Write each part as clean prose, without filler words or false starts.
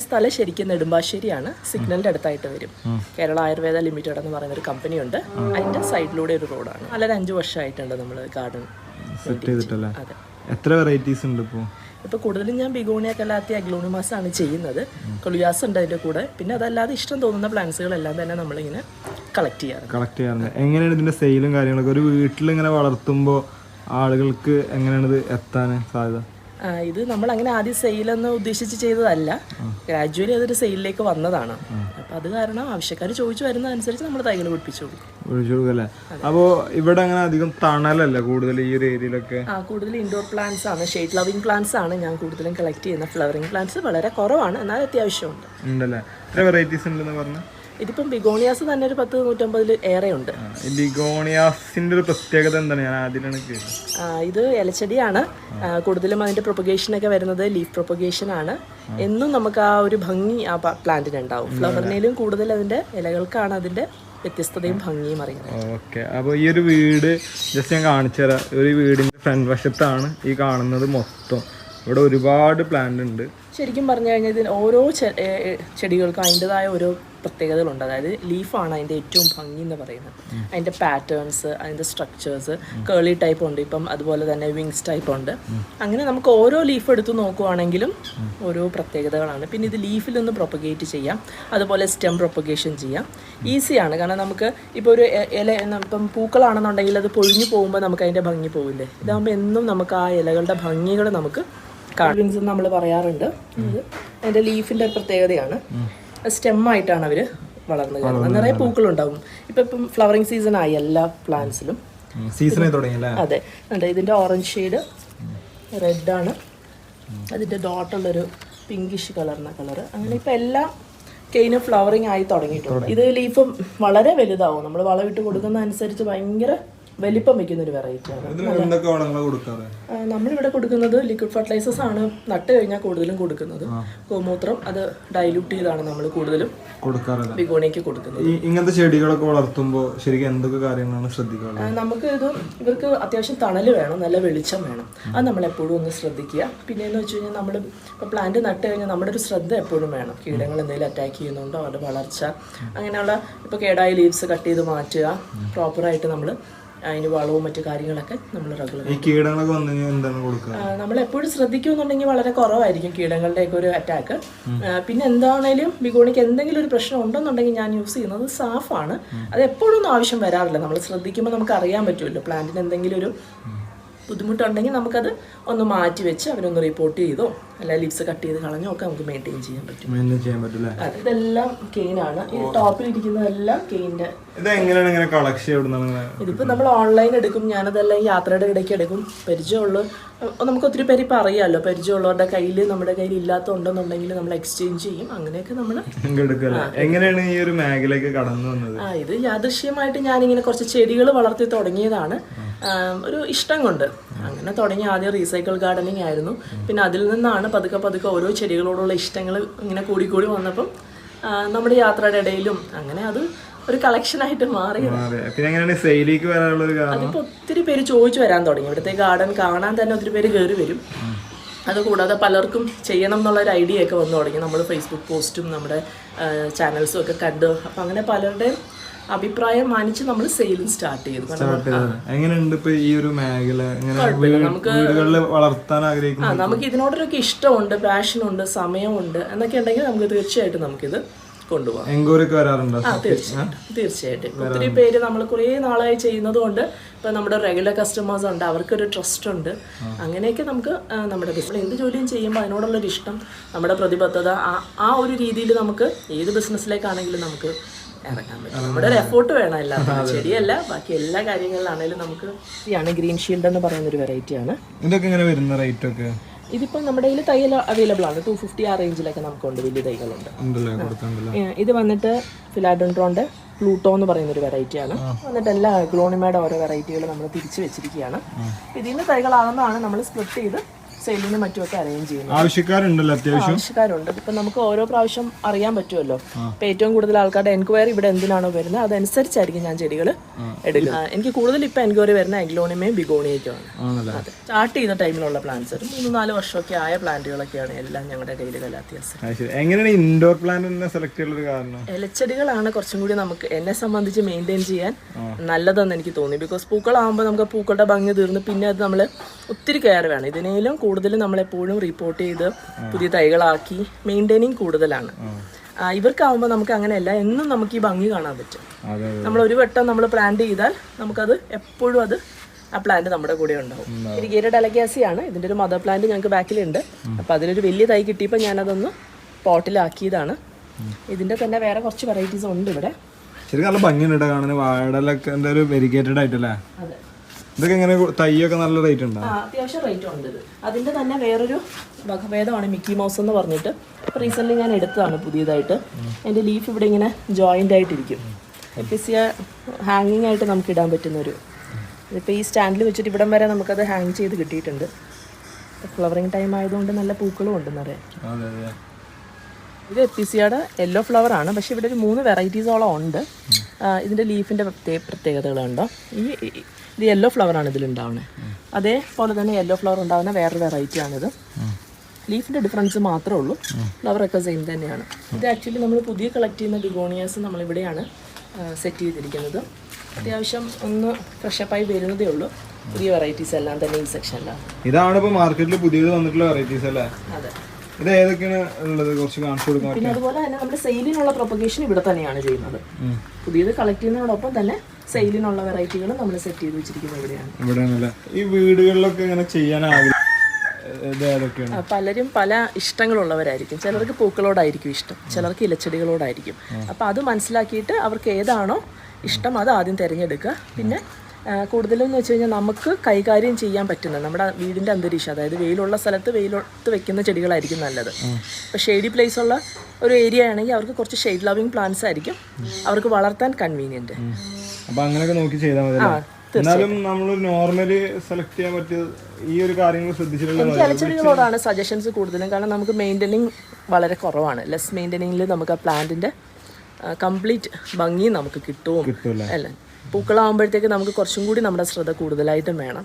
സ്ഥലം ശരിക്കും നെടുമ്പാശ്ശേരിയാണ്. സിഗ്നലിന്റെ അടുത്തായിട്ട് വരും. കേരള ആയുർവേദ ലിമിറ്റഡ് എന്ന് പറയുന്ന ഒരു കമ്പനി ഉണ്ട്. അതിന്റെ സൈഡിലൂടെ ഒരു റോഡാണ്. നല്ലൊരു 5 വർഷമായിട്ടുണ്ട് നമ്മൾ ഗാർഡൻ സെറ്റ് ചെയ്തിട്ടല്ലേ. എത്ര വെറൈറ്റീസ് ഉണ്ട് ഇപ്പോൾ? കൂടുതലും ഞാൻ ബിഗോണിയ കലാത്തി അഗ്ലോണിമാസ് ആണ് ചെയ്യുന്നത്. കൊളിയാസ് ഉണ്ട് അതിന്റെ കൂടെ. പിന്നെ അതല്ലാതെ ഇഷ്ടം തോന്നുന്ന പ്ലാന്റ്സുകളെല്ലാം തന്നെ നമ്മളിങ്ങനെ കളക്ട് ചെയ്യാറുണ്ട്. എങ്ങനെയാണ് ഇതിന്റെ സെയിലും കാര്യങ്ങളൊക്കെ? ഒരു വീട്ടിൽ ഇങ്ങനെ വളർത്തുമ്പോൾ ആളുകൾക്ക് എങ്ങനെയാണ് ഇത് എത്താൻ സാധ്യത? ഇത് നമ്മൾ അങ്ങനെ ആദ്യം സെയിലെന്ന് ഉദ്ദേശിച്ച് ചെയ്തതല്ല. ഗ്രാജുവലി അതൊരു സെയിലിലേക്ക് വന്നതാണ്. അപ്പൊ അത് കാരണം ആവശ്യക്കാർ ചോദിച്ചു വരുന്നതനുസരിച്ച് നമ്മൾ തൈകൾ പിടിപ്പിച്ചു കൊടുക്കും. അപ്പോൾ ഇവിടെ അങ്ങനെ അധികം തണലല്ല കൂടുതൽ ഈ ഒരു ഏരിയയിലൊക്കെ? കൂടുതൽ ഇൻഡോർ പ്ലാന്റ്സ് ആണ്, ഷെയ്ഡ് ലവിംഗ് പ്ലാന്റ്സ് ആണ് ഞാൻ കൂടുതലും കളക്ട് ചെയ്യുന്ന. ഫ്ലവറിംഗ് പ്ലാന്റ്സ് വളരെ കുറവാണ്, എന്നാൽ അത്യാവശ്യമുണ്ട്. ഉണ്ടല്ലേ? എത്ര വെറൈറ്റീസ് ഉണ്ടെന്ന് പറഞ്ഞു? ഇതിപ്പം ബിഗോണിയാസ് തന്നെ ഒരു 10-150 ഏറെ ഉണ്ട്. ബിഗോണിയാസിന്റെ ഒരു പ്രത്യേകത എന്താണ്? ഞാൻ ആദ്യമാണ് കേട്ടത്. ഇത് ഇലച്ചെടിയാണ്. കൂടുതലും അതിന്റെ പ്രൊപ്പഗേഷനൊക്കെ വരുന്നത് ലീഫ് പ്രൊപ്പഗേഷൻ ആണ്. എന്നും നമുക്ക് ആ ഒരു ഭംഗി ആ പ്ലാന്റിന് ഉണ്ടാവും. ഫ്ലവറിനേലും കൂടുതൽ അതിന്റെ ഇലകൾക്കാണ് അതിന്റെ വ്യത്യസ്തതയും ഭംഗിയും അറിയുന്നത്. ഓക്കെ, അപ്പോൾ ഈ ഒരു വീട് ജസ്റ്റ് ഞാൻ കാണിച്ചു തരാം. ഒരു വീടിന്റെ ഫ്രണ്ട് വശത്താണ് ഈ കാണുന്നത് മൊത്തം. ഇവിടെ ഒരുപാട് പ്ലാന്റ് ഉണ്ട്. ശരിക്കും പറഞ്ഞു കഴിഞ്ഞാൽ ഇതിന് ഓരോ ചെടികൾക്കും അതിൻ്റെതായ ഓരോ പ്രത്യേകതകളുണ്ട്. അതായത് ലീഫാണ് അതിൻ്റെ ഏറ്റവും ഭംഗി എന്ന് പറയുന്നത്. അതിൻ്റെ പാറ്റേൺസ്, അതിൻ്റെ സ്ട്രക്ചേഴ്സ്, കേളി ടൈപ്പ് ഉണ്ട്, ഇപ്പം അതുപോലെ തന്നെ വിങ്സ് ടൈപ്പ് ഉണ്ട്. അങ്ങനെ നമുക്ക് ഓരോ ലീഫ് എടുത്ത് നോക്കുവാണെങ്കിലും ഓരോ പ്രത്യേകതകളാണ്. പിന്നെ ഇത് ലീഫിൽ നിന്ന് പ്രൊപ്പഗേറ്റ് ചെയ്യാം, അതുപോലെ സ്റ്റെം പ്രൊപ്പഗേഷൻ ചെയ്യാം. ഈസിയാണ്. കാരണം നമുക്ക് ഇപ്പോൾ ഒരു ഇല ഇപ്പം പൂക്കളാണെന്നുണ്ടെങ്കിൽ അത് പൊഴിഞ്ഞു പോകുമ്പോൾ നമുക്ക് അതിൻ്റെ ഭംഗി പോവില്ലേ. ഇതാകുമ്പോൾ എന്നും നമുക്ക് ആ ഇലകളുടെ ഭംഗികൾ നമുക്ക് കാർവിങ്സ് നമ്മൾ പറയാറുണ്ട്. അതിൻ്റെ ലീഫിൻ്റെ പ്രത്യേകതയാണ്. സ്റ്റെമ്മായിട്ടാണ് അവർ വളർന്നു കയറുന്നത്. നിറയെ പൂക്കളുണ്ടാവും. ഇപ്പം ഫ്ലവറിങ് സീസൺ ആയി എല്ലാ പ്ലാന്റ്സിലും. അതെ, ഉണ്ട്. ഇതിൻ്റെ ഓറഞ്ച് ഷെയ്ഡ് റെഡാണ്. അതിൻ്റെ ഡോട്ടുള്ളൊരു പിങ്കിഷ് കളറിന കളറ്. അങ്ങനെ ഇപ്പം എല്ലാ കെയിനും ഫ്ലവറിങ് ആയി തുടങ്ങിയിട്ടുണ്ട്. ഇത് ലീഫും വളരെ വലുതാവും. നമ്മൾ വളമിട്ട് കൊടുക്കുന്ന അനുസരിച്ച് ഭയങ്കര വലിപ്പം വെക്കുന്ന ഒരു വെറൈറ്റിയാണ്. നമ്മളിവിടെ കൊടുക്കുന്നത് ലിക്വിഡ് ഫെർട്ടിലൈസേഴ്സ് ആണ്. നട്ട് കഴിഞ്ഞാൽ കൂടുതലും കൊടുക്കുന്നത് ഗോമൂത്രം. അത് ഡൈല്യൂട്ട് ചെയ്താണ് നമ്മൾ കൂടുതലും ബിഗോണിയക്ക് കൊടുക്കുന്നത്. ഇങ്ങനത്തെ ചെടികളൊക്കെ വളർത്തുമ്പോൾ ശരിക്കും എന്തൊക്കെ കാര്യങ്ങളാണ് ശ്രദ്ധിക്കുക? നമുക്ക് ഇവർക്ക് അത്യാവശ്യം തണൽ വേണം, നല്ല വെളിച്ചം വേണം. അത് നമ്മൾ എപ്പോഴും ഒന്ന് ശ്രദ്ധിക്കുക. പിന്നെയെന്ന് വെച്ച് കഴിഞ്ഞാൽ നമ്മൾ ഇപ്പോൾ പ്ലാന്റ് നട്ട് കഴിഞ്ഞാൽ നമ്മുടെ ഒരു ശ്രദ്ധ എപ്പോഴും വേണം. കീടങ്ങൾ എന്തെങ്കിലും അറ്റാക്ക് ചെയ്യുന്നുണ്ടോ, അവരുടെ വളർച്ച, അങ്ങനെയുള്ള ഇപ്പോൾ കേടായ ലീവ്സ് കട്ട് ചെയ്ത് മാറ്റുക. പ്രോപ്പറായിട്ട് നമ്മൾ അതിന് വളവും മറ്റു കാര്യങ്ങളൊക്കെ നമ്മൾ നമ്മൾ എപ്പോഴും ശ്രദ്ധിക്കുന്നുണ്ടെങ്കിൽ വളരെ കുറവായിരിക്കും കീടങ്ങളുടെയൊക്കെ ഒരു അറ്റാക്ക്. പിന്നെ എന്താണേലും ബിഗോണിക്ക് എന്തെങ്കിലും ഒരു പ്രശ്നം ഉണ്ടെന്നുണ്ടെങ്കിൽ ഞാൻ യൂസ് ചെയ്യുന്നത് സാഫാണ്. അത് എപ്പോഴും ഒന്നും ആവശ്യം വരാറില്ല. നമ്മൾ ശ്രദ്ധിക്കുമ്പോൾ നമുക്ക് അറിയാൻ പറ്റുമല്ലോ പ്ലാന്റിന് എന്തെങ്കിലും ഒരു ബുദ്ധിമുട്ടുണ്ടെങ്കിൽ നമുക്കത് ഒന്ന് മാറ്റി വെച്ച് അവരൊന്ന് റിപ്പോർട്ട് ചെയ്തോ അല്ല ലീവ്സ് കട്ട് ചെയ്ത് കളഞ്ഞോ ഒക്കെ നമുക്ക് മെയിൻറ്റെയിൻ ചെയ്യാൻ പറ്റും. അതെ, ഇതെല്ലാം കെയിനാണ്. ഈ ടോപ്പിൽ ഇരിക്കുന്നതെല്ലാം കെയിൻ്റെ. ഇതിപ്പോൾ നമ്മൾ ഓൺലൈൻ എടുക്കും. ഞാനതെല്ലാം യാത്രയുടെ ഇടയ്ക്ക് എടുക്കും. പരിചയമുള്ള നമുക്ക് ഒത്തിരി പേര് ഇപ്പം അറിയാമല്ലോ. പരിചയമുള്ളവരുടെ കയ്യിൽ നമ്മുടെ കയ്യിൽ ഇല്ലാത്തതുണ്ടെന്നുണ്ടെങ്കിൽ നമ്മൾ എക്സ്ചേഞ്ച് ചെയ്യും. അങ്ങനെയൊക്കെ നമ്മൾ എങ്ങനെയാണ് ഈ ഒരു മേഖലയ്ക്ക് കടന്നു വന്നത്? ഇത് യാദൃശ്യമായിട്ട് ഞാനിങ്ങനെ കുറച്ച് ചെടികൾ വളർത്തി തുടങ്ങിയതാണ്. ഒരു ഇഷ്ടം കൊണ്ട് അങ്ങനെ തുടങ്ങി. ആദ്യം റീസൈക്കിൾ ഗാർഡനിങ് ആയിരുന്നു. പിന്നെ അതിൽ നിന്നാണ് പതുക്കെ ഓരോ ചെടികളോടുള്ള ഇഷ്ടങ്ങൾ ഇങ്ങനെ കൂടി വന്നപ്പം നമ്മുടെ യാത്രയുടെ ഇടയിലും അങ്ങനെ അത് ഒരു കളക്ഷനായിട്ട് മാറി. അതിപ്പോൾ ഒത്തിരി പേര് ചോദിച്ചു വരാൻ തുടങ്ങി. ഇവിടുത്തെ ഗാർഡൻ കാണാൻ തന്നെ ഒത്തിരി പേര് കയറി വരും. അതുകൂടാതെ പലർക്കും ചെയ്യണം എന്നുള്ളൊരു ഐഡിയ ഒക്കെ വന്നു തുടങ്ങി. നമ്മൾ ഫേസ്ബുക്ക് പോസ്റ്റും നമ്മുടെ ചാനൽസും ഒക്കെ കണ്ടു. അപ്പം അങ്ങനെ പലരുടെയും അഭിപ്രായം മാനിച്ച് നമ്മൾ സെയിലും സ്റ്റാർട്ട് ചെയ്തു. നമുക്ക് ഇതിനോടൊക്കെ ഇഷ്ടമുണ്ട്, പാഷനുണ്ട്, സമയമുണ്ട് എന്നൊക്കെ ഉണ്ടെങ്കിൽ നമുക്ക് തീർച്ചയായിട്ടും നമുക്കിത് കൊണ്ടുപോകാം. തീർച്ചയായിട്ടും ഒത്തിരി പേര് നമ്മൾ കുറേ നാളായി ചെയ്യുന്നത് കൊണ്ട് ഇപ്പം നമ്മുടെ റെഗുലർ കസ്റ്റമേഴ്സ് ഉണ്ട്, അവർക്കൊരു ട്രസ്റ്റ് ഉണ്ട്. അങ്ങനെയൊക്കെ നമുക്ക് നമ്മുടെ ബിസിനസ് എന്ത് ജോലിയും ചെയ്യുമ്പോൾ അതിനോടുള്ളൊരു ഇഷ്ടം, നമ്മുടെ പ്രതിബദ്ധത, ആ ഒരു രീതിയിൽ നമുക്ക് ഏത് ബിസിനസ്സിലേക്കാണെങ്കിലും നമുക്ക് ഇറങ്ങാൻ പറ്റും. നമ്മുടെ ഒരു എഫോർട്ട് വേണം. എല്ലാത്തിനും ശരിയല്ല, ബാക്കി എല്ലാ കാര്യങ്ങളിലാണെങ്കിലും നമുക്ക് ഇതാണ് ഗ്രീൻ ഷീൽഡ് എന്ന് പറയുന്ന ഒരു വെറൈറ്റിയാണ്. ഇതിപ്പോൾ നമ്മുടെ കയ്യിൽ തൈ അവൈലബിൾ ആണ്. 250 ആ റേഞ്ചിലൊക്കെ നമുക്കുണ്ട്. വലിയ തൈകളുണ്ട്. ഇത് വന്നിട്ട് ഫിലാഡൻഡ്രോന്റെ പ്ലൂട്ടോ എന്ന് പറയുന്ന ഒരു വെറൈറ്റിയാണ്. വന്നിട്ട് എല്ലാ ഗ്ലോണിമയുടെ ഓരോ വെറൈറ്റികൾ നമ്മൾ തിരിച്ചു വെച്ചിരിക്കുകയാണ്. ഇതിൽ നിന്ന് തൈകളാകുന്നതാണ് നമ്മൾ സ്പ്ലിറ്റ് ചെയ്ത് സെയിലിനും മറ്റുമൊക്കെ അറേഞ്ച് ചെയ്യുന്നത്. ആവശ്യക്കാരുണ്ടല്ലോ അത്യാവശ്യം. ആവശ്യക്കാരുണ്ട്. ഇപ്പം നമുക്ക് ഓരോ പ്രാവശ്യം അറിയാൻ പറ്റുമല്ലോ. ഇപ്പം ഏറ്റവും കൂടുതൽ ആൾക്കാരുടെ എൻക്വയറി ഇവിടെ എന്തിനാണോ വരുന്നത് അതനുസരിച്ചായിരിക്കും ഞാൻ ചെടികൾ എടുക്കുന്നത്. എനിക്ക് കൂടുതൽ ഇപ്പം എൻക്വയറി വരുന്ന എഗ്ലോണിമയും ബിഗോണിയയ്ക്കുമാണ്. അതെ, സ്റ്റാർട്ട് ചെയ്ത ടൈമിലുള്ള പ്ലാന്റ്സ് ഒരു 3-4 വർഷമൊക്കെ ആയ പ്ലാന്റുകളൊക്കെയാണ് എല്ലാം ഞങ്ങളുടെ കയ്യിൽ കലാത്തിയാസ്. എങ്ങനെയാണ് ഇൻഡോർ പ്ലാന്റ് സെലക്ട് ചെയ്യാനുള്ള കാരണം? ഇലച്ചെടികളാണ് കുറച്ചും കൂടി നമുക്ക് എന്നെ സംബന്ധിച്ച് മെയിൻറ്റെയിൻ ചെയ്യാൻ നല്ലതെന്ന് എനിക്ക് തോന്നി. ബിക്കോസ് പൂക്കളാകുമ്പോൾ നമുക്ക് പൂക്കളുടെ ഭംഗി തീർന്ന് പിന്നെ അത് നമ്മൾ ഒത്തിരി കെയർ വേണം. ഇതിനേലും കൂടുതൽ നമ്മളെപ്പോഴും റിപ്പോർട്ട് ചെയ്ത് പുതിയ തൈകളാക്കി മെയിൻറ്റെയിനിങ് കൂടുതലാണ്. ഇവർക്കാവുമ്പോൾ നമുക്ക് അങ്ങനെയല്ല, എന്നും നമുക്ക് ഈ ഭംഗി കാണാൻ പറ്റും. നമ്മൾ ഒരു വട്ടം നമ്മൾ പ്ലാന്റ് ചെയ്താൽ നമുക്കത് എപ്പോഴും ആ പ്ലാന്റ് നമ്മുടെ കൂടെ ഉണ്ടാവും. ഇരിഗേറ്റഡ് അലക്കാസിയാണ് ഇതിൻ്റെ ഒരു മദർ പ്ലാന്റ് ഞങ്ങൾക്ക് ബാക്കിലുണ്ട്. അപ്പോൾ അതിലൊരു വലിയ തൈ കിട്ടിയപ്പോൾ ഞാനതൊന്ന് പോട്ടിലാക്കിയതാണ്. ഇതിൻ്റെ തന്നെ വേറെ കുറച്ച് വെറൈറ്റീസ് ഉണ്ട് ഇവിടെ. ശരിക്കും നല്ല ഭംഗിയുണ്ട് കാണുന്നത്. വാഴലൊക്കെ ഒരു വെരിഗേറ്റഡ് ആയിട്ടല്ലേ? അതെ. ഇതൊക്കെ എങ്ങനെ തൈയൊക്കെ നല്ല റേറ്റ് ഉണ്ടോ? അത്യാവശ്യം റേറ്റ് ഉണ്ട്. അതിൻ്റെ തന്നെ വേറൊരു വകഭേദമാണ് മിക്കി മൗസ് എന്ന് പറഞ്ഞിട്ട്. റീസെൻ്റ്ലി ഞാൻ എടുത്തതാണ് പുതിയതായിട്ട്. എൻ്റെ ലീഫ് ഇവിടെ ഇങ്ങനെ ജോയിൻ്റ് ആയിട്ടിരിക്കും. എപ്പിസിയ ഹാങ്ങിങ് ആയിട്ട് നമുക്ക് ഇടാൻ പറ്റുന്നൊരു, ഇപ്പോൾ ഈ സ്റ്റാൻഡിൽ വെച്ചിട്ട് ഇവിടം വരെ നമുക്കത് ഹാങ് ചെയ്ത് കിട്ടിയിട്ടുണ്ട്. ഫ്ലവറിങ് ടൈം ആയതുകൊണ്ട് നല്ല പൂക്കളും ഉണ്ടെന്നറിയാം. ഇത് എപ്പിസിയുടെ യെല്ലോ ഫ്ലവർ ആണ്. പക്ഷേ ഇവിടെ ഒരു 3 വെറൈറ്റീസോളം ഉണ്ട്. ഇതിൻ്റെ ലീഫിൻ്റെ പ്രത്യേകതകളുണ്ടോ? ഇത് യെല്ലോ ഫ്ലവർ ആണ് ഇതിലുണ്ടാവുന്നത്. അതേപോലെ തന്നെ യെല്ലോ ഫ്ലവർ ഉണ്ടാകുന്ന വേറൊരു വെറൈറ്റി ആണിത്. ലീഫിൻ്റെ ഡിഫറൻസ് മാത്രമേ ഉള്ളൂ, ഫ്ലവറൊക്കെ സെയിം തന്നെയാണ്. ഇത് ആക്ച്വലി നമ്മൾ പുതിയ കളക്ട് ചെയ്യുന്ന ബിഗോണിയാസ് നമ്മളിവിടെയാണ് സെറ്റ് ചെയ്തിരിക്കുന്നത്. അത്യാവശ്യം ഒന്ന് ഫ്രഷപ്പായി വരുന്നതേ ഉള്ളൂ. പുതിയ വെറൈറ്റീസ് എല്ലാം തന്നെ ഈ സെക്ഷനിലാണ്. ഇതാണ് ഇപ്പോൾ മാർക്കറ്റിൽ പുതിയത് വന്നിട്ടുള്ള വെറൈറ്റീസ് അല്ലേ? അതെ. ഇത് ഏതൊക്കെയാണ് ഉള്ളത്? കുറച്ച് കാണിച്ചു കൊടുക്കാം. പിന്നെ അതുപോലെ തന്നെ നമ്മുടെ സെയിലിനുള്ള പ്രൊപ്പഗേഷൻ ഇവിടെ തന്നെയാണ് ചെയ്യുന്നത്. പുതിയത് കളക്ട് ചെയ്യുന്നതോടൊപ്പം തന്നെ സെയിലിനുള്ള വെറൈറ്റികൾ നമ്മൾ സെറ്റ് ചെയ്ത് വെച്ചിരിക്കുന്നത് ഇവിടെയാണ്. ഈ വീടുകളിലൊക്കെ ഇങ്ങനെ ചെയ്യാനാകും. പലരും പല ഇഷ്ടങ്ങളുള്ളവരായിരിക്കും. ചിലർക്ക് പൂക്കളോടായിരിക്കും ഇഷ്ടം, ചിലർക്ക് ഇലച്ചെടികളോടായിരിക്കും. അപ്പോൾ അത് മനസ്സിലാക്കിയിട്ട് അവർക്ക് ഏതാണോ ഇഷ്ടം അത് ആദ്യം തിരഞ്ഞെടുക്കുക. പിന്നെ കൂടുതലും എന്ന് വെച്ച് കഴിഞ്ഞാൽ നമുക്ക് കൈകാര്യം ചെയ്യാൻ പറ്റുന്ന നമ്മുടെ വീടിൻ്റെ അന്തരീക്ഷം, അതായത് വെയിലുള്ള സ്ഥലത്ത് വെയിലത്ത് വെക്കുന്ന ചെടികളായിരിക്കും നല്ലത്. ഇപ്പോൾ ഷെയ്ഡി പ്ലേസ് ഉള്ള ഒരു ഏരിയ ആണെങ്കിൽ അവർക്ക് കുറച്ച് ഷെയ്ഡ് ലവിങ് പ്ലാന്റ്സ് ആയിരിക്കും അവർക്ക് വളർത്താൻ കൺവീനിയൻറ്റ്. അപ്പോൾ അങ്ങനെയൊക്കെ നോക്കി ചെയ്താൽ മതി. എന്നാലും നമ്മൾ നോർമലി സെലക്ട് ചെയ്യാൻ പറ്റിയ ഈ ഒരു കാര്യങ്ങൾ ശ്രദ്ധിച്ചിട്ടുള്ള എനിക്ക് ഇലച്ചെടികളോടാണ് സജഷൻസ് കൂടുതലും. കാരണം നമുക്ക് മെയിൻ്റെനിങ് വളരെ കുറവാണ്. ലെസ് മെയിൻ്റെനിങ്ങിൽ നമുക്ക് ആ പ്ലാന്റിൻ്റെ കംപ്ലീറ്റ് ഭംഗി നമുക്ക് കിട്ടും അല്ലേ. പൂക്കളാകുമ്പോഴത്തേക്ക് നമുക്ക് കുറച്ചും കൂടി നമ്മുടെ ശ്രദ്ധ കൂടുതലായിട്ടും വേണം.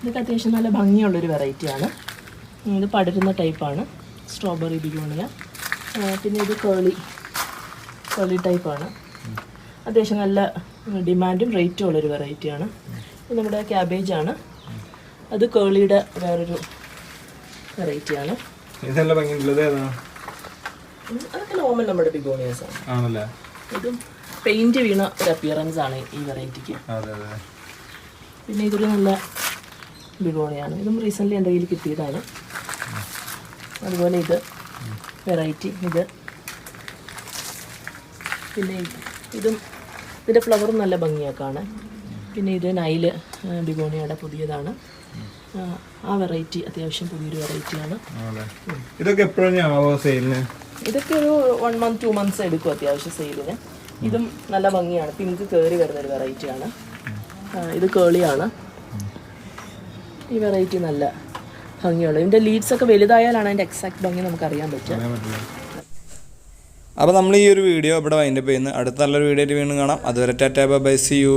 ഇതൊക്കെ അത്യാവശ്യം നല്ല ഭംഗിയുള്ളൊരു വെറൈറ്റിയാണ്. ഇത് പടരുന്ന ടൈപ്പാണ്, സ്ട്രോബെറി ബിഗോണിയ. പിന്നെ ഇത് കേളി ടൈപ്പാണ്. അത്യാവശ്യം നല്ല ഡിമാൻഡും റേറ്റും ഉള്ളൊരു വെറൈറ്റിയാണ്. ഇത് നമ്മുടെ ക്യാബേജാണ്. അത് കേളിയുടെ വേറൊരു വെറൈറ്റിയാണ്. അതൊക്കെ നോർമൽ നമ്മുടെ ബിഗോണിയാസ് ആണ്. ഇതും പെയിന്റ് വീണ ഒരു അപ്പിയറൻസ് ആണ് ഈ വെറൈറ്റിക്ക്. പിന്നെ ഇതൊരു നല്ല ബിഗോണിയാണ്. ഇതും റീസെൻ്റ്ലി എൻ്റെ കയ്യിൽ കിട്ടിയതാണ്. അതുപോലെ ഇത് വെറൈറ്റി. പിന്നെ ഇതും ഇതിൻ്റെ ഫ്ലവറും നല്ല ഭംഗിയാക്കാണ്. പിന്നെ ഇത് നൈല് ബിഗോണിയുടെ പുതിയതാണ്. ആ വെറൈറ്റി അത്യാവശ്യം പുതിയൊരു വെറൈറ്റിയാണ്. ഇതൊക്കെ എപ്പോഴാണ് സെയിലിന്? ഇതൊക്കെ ഒരു 1 month 2 months എടുക്കും അത്യാവശ്യം സെയിലിന്. ഇതും നല്ല ഭംഗിയാണ്, പിങ്ക് കയറി വരുന്നൊരു വെറൈറ്റിയാണ്. ഇത് കേളിയാണ്. ഈ വെറൈറ്റി നല്ല ഭംഗിയുള്ളത്. ഇതിൻ്റെ ലീഡ്സ് ഒക്കെ വലുതായാലാണ് അതിൻ്റെ എക്സാക്ട് ഭംഗി നമുക്ക് അറിയാൻ പറ്റുക. അപ്പോൾ നമ്മൾ ഈ ഒരു വീഡിയോ ഇവിടെ വൈൻഡപ്പ് ചെയ്യുന്നു. അടുത്ത നല്ലൊരു വീഡിയോ ആയിട്ട് വീണ്ടും കാണാം. അതുവരെ ടാറ്റാ ബൈ, സീ യു.